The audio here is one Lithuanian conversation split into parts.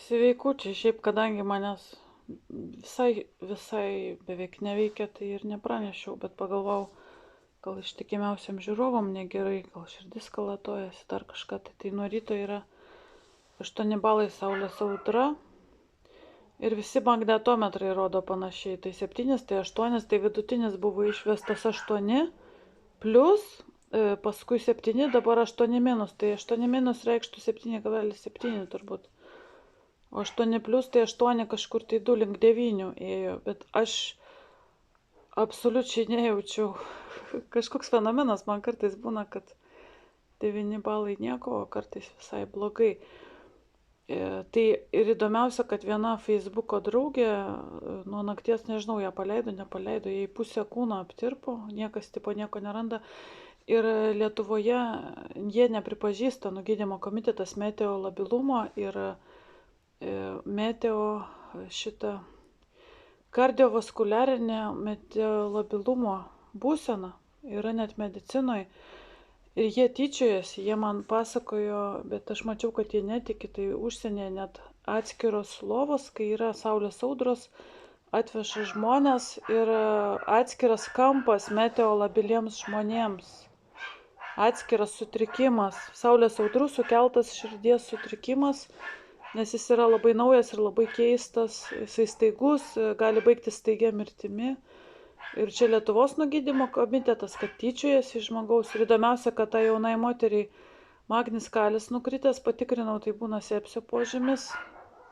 Sveikučiai, šiaip kadangi manęs visai beveik neveikia, tai ir nepranešiau, bet pagalvojau, gal ištikimiausiam žiūrovam negerai, gal širdis kalatojasi, dar kažką. Tai nuo ryto yra 8 balai Saulės audra ir visi magnetometrai rodo panašiai. Tai 7, tai 8, tai vidutinis buvo išvestas 8, plus paskui 7, dabar 8 minus. Tai 8 minus reikštų 7,7 turbūt. O 8 plus tai 8 kažkur tai 2 link 9 ėjo, bet aš absoliučiai nejaučiau. Kažkoks fenomenas man kartais būna, kad 9 balai nieko, o kartais visai blogai. Tai ir įdomiausia, kad viena Facebooko draugė nuo nakties, nežinau, ją nepaleido, jai pusę kūno aptirpo, niekas tipo nieko neranda. Ir Lietuvoje jie nepripažįsta, gydymo komitetas meteo labilumo ir meteo šitą kardiovaskuliarinę meteolabilumo būseną yra net medicinoje. Ir jie tyčiojasi, jie man pasakojo, bet aš mačiau, kad jie netiki, tai užsienyje net atskiros lovos, kai yra Saulės audros, atveža žmonės ir atskiras kampas meteolabiliems žmonėms. Atskiras sutrikimas. Saulės audrų sukeltas širdies sutrikimas, nes jis yra labai naujas ir labai keistas, jisai staigus, gali baigtis staigia mirtimi. Ir čia Lietuvos gydymo komitetas, kad tyčiojasi iš žmogaus. Ir įdomiausia, kad tai jaunai moteriai magnis kalis nukritęs, patikrinau, tai būna sepsio požymis,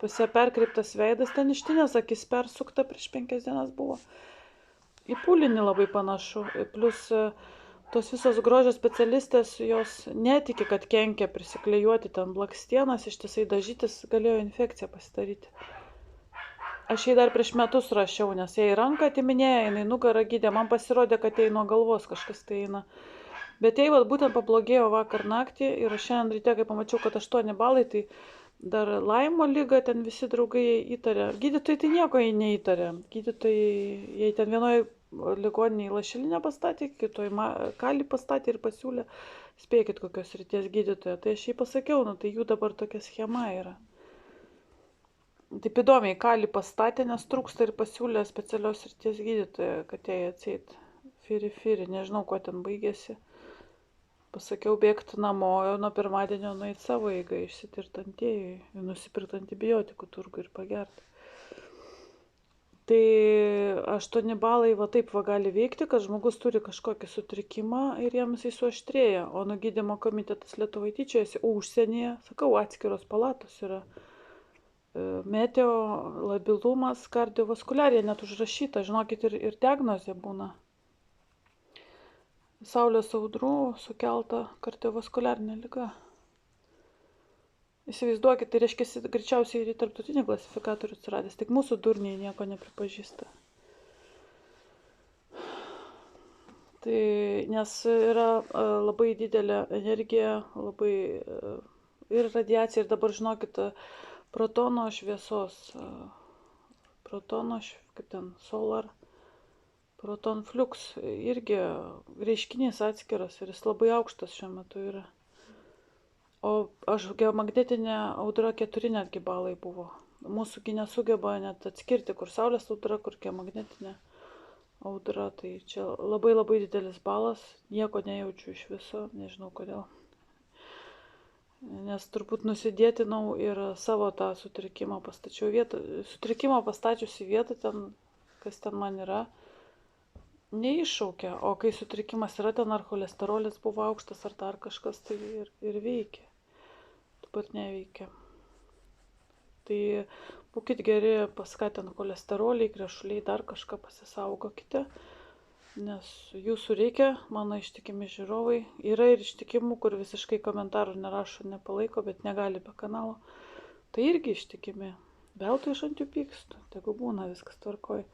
pas ją perkreiptas veidas, ten ištinės akis persukta prieš 5 dienas buvo. Į pūlinį labai panašu. Plus tos visos grožio specialistės, jos netiki, kad kenkia prisiklijuoti ten blakstienas, ištisai dažytis, galėjo infekciją pasidaryti. Aš jai dar prieš metus rašiau, nes jai ranką atiminėjo, jinai nugarą gydė, man pasirodė, kad jai nuo galvos kažkas tai eina. Bet jai būtent pablogėjo vakar naktį ir šiandien ryte, kai pamačiau, kad 8 balai, tai dar Laimo lygą ten visi draugai įtarė. Gydytojai tai nieko jai neįtarė. Gydytojai jai ten vienoje ligoninėje lašelinę pastatė, kitoje kalį pastatė ir pasiūlė, spėkit kokios ryties gydytoja. Tai aš jai pasakiau, tai jų dabar tokia schema yra. Taip įdomiai, kalį pastatė, nes trūksta ir pasiūlė specialios ryties gydytoja, kad jai atseit firi, nežinau, kuo ten baigėsi. Pasakiau bėgti namo, o nuo pirmadienio nueit savo eigą, išsitirt antėjui, nusipirkt antibiotikų turgų ir pagerti. Tai 8 balai taip gali veikti, kad žmogus turi kažkokį sutrikimą ir jam jisai suaštrėja, o gydymo komitetas Lietuvoje tyčiojasi, o užsienyje, sakau, atskiros palatos yra. Meteo labilumas kardiovaskuliarija net užrašyta, žinokit, ir diagnozė būna. Saulės audrų sukelta kardiovaskuliarinė liga. Įsivaizduokit, tai reiškia, greičiausiai ir į tarptautinį klasifikatorių atsiradęs, tik mūsų durniai nieko nepripažįsta. Tai nes yra labai didelė energija, labai ir radiacija, ir dabar žinokit, protono šviesos, kaip ten, solar, proton flux, irgi reiškinys atskiras ir jis labai aukštas šiuo metu yra. O aš geomagnetinė audra 4 netgi balai buvo. Mūsųgi nesugeba net atskirti, kur Saulės audra, kur geomagnetinė audra. Tai čia labai labai didelis balas, nieko nejaučiu iš viso, nežinau kodėl. Nes turbūt nusidėtinau ir savo tą sutrikimą pastačiau vietą. Sutrikimą pastačiusi vietą, ten, kas ten man yra, neiššaukia. O kai sutrikimas yra, ten ar cholesterolis buvo aukštas, ar dar kažkas, tai ir veikia. Dabar neveikia. Tai būkit geri, paskatinti cholesterolį, krešuliai, dar kažką pasisaugokite. Nes jūsų reikia, mano ištikimi žiūrovai. Yra ir ištikimų, kur visiškai komentarų nerašo, nepalaiko, bet negali be kanalo. Tai irgi ištikimi. Veltui iš ant jų pykstu, tegu būna, viskas tvarkoj.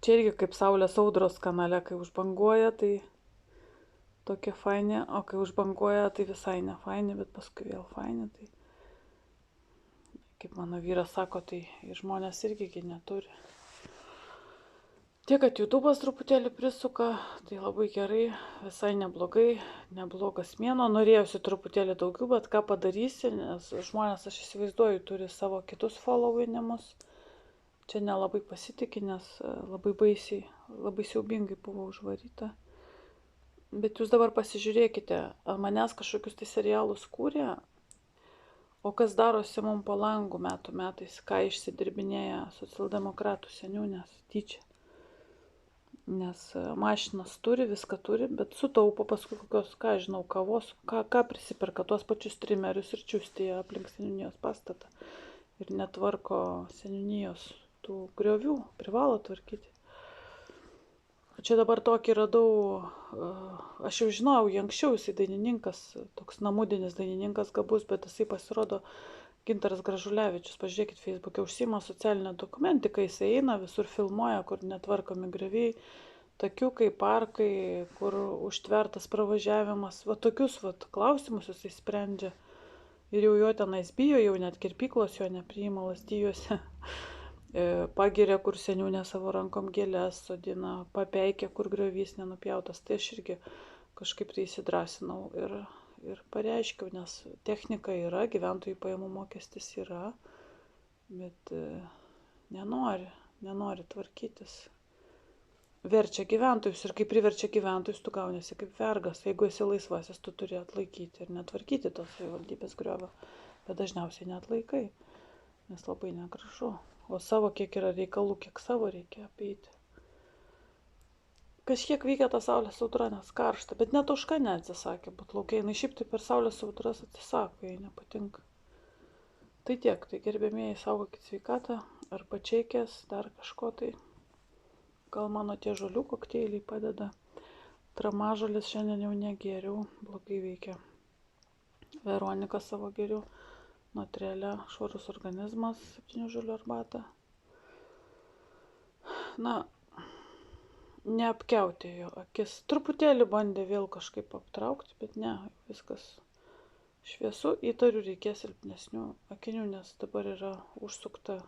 Čia irgi kaip Saulės audros kanale, kai užbanguoja, tai tokie faini, o kai užbanguoja, tai visai ne faini, bet paskui vėl faini. Tai kaip mano vyras sako, tai žmonės irgi neturi. Tiek, kad YouTube'as truputėlį prisuka, tai labai gerai, visai neblogai, neblogas mėnuo. Norėjusi truputėlį daugiau, bet ką padarysi, nes žmonės, aš įsivaizduoju, turi savo kitus followinimus. Čia nelabai pasitikė, nes labai baisiai, labai siaubingai buvo užvaryta. Bet jūs dabar pasižiūrėkite, ant manęs kažkokius tai serialus kūrė, o kas darosi mum po langų metų metais, ką išsidirbinėja socialdemokratų seniūnės tyčia. Nes mašinas turi, viską turi, bet sutaupo paskui kokios, ką žinau, kavos, ką prisiperka, tuos pačius trimerius ir čiustėje aplink seniūnijos pastatą. Ir netvarko seniūnijos tų griovių, privalo tvarkyti. Čia dabar tokį radau, aš jau žinojau, jį anksčiau jisai dainininkas, toks namudinis dainininkas gabus, bet jisai pasirodo Gintaras Gražulevičius, pažiūrėkit, Facebook'e užsiima socialinę dokumentiką, jisai eina, visur filmuoja, kur netvarkomi grioviai, takiukai, parkai, kur užtvertas pravažiavimas, va tokius va klausimus jisai sprendžia. Ir jau jo tenais bijo, jau net kirpyklos jo nepriima Lazdijuose. Pagiria, kur seniūnė savo rankom gėlės sodina, papeikia, kur griovys nenupjautas. Tai aš irgi kažkaip tai įsidrasinau ir pareiškiau, nes technika yra, gyventojų pajamų mokestis yra, bet nenori tvarkytis. Verčia gyventojus ir kai priverčia gyventojus, tu gauniesi kaip vergas. Jeigu esi laisvasis, tu turi atlaikyti ir netvarkyti tos savivaldybės griovio, bet dažniausiai neatlaikai, nes labai negražu. O savo kiek yra reikalų, kiek savo reikia apeiti. Kažkiek veikia ta saulės audra, nes karšta, bet net ožka neatsisakė būt lauke, jinai šiaip tai per saulės audras atsisako, jai nepatinka. Tai tiek, tai gerbėmieji, saugokit sveikatą, ar pačiaikės, dar kažko tai. Gal mano tie žolių kokteiliai padeda. Tramažolis šiandien jau negeriau, blogai veikia. Veronika savo geriu, Nutrelė, švarus organizmas, 7 žolių arbata. Na, neapkiautė jo akis. Truputėlį bandė vėl kažkaip aptraukti, bet ne, viskas šviesu. Įtariu, reikės silpnesnių akinių, nes dabar yra užsukta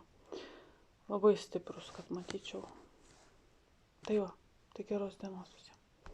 labai stiprus, kad matyčiau. Tai va, tai geros dienos visiems.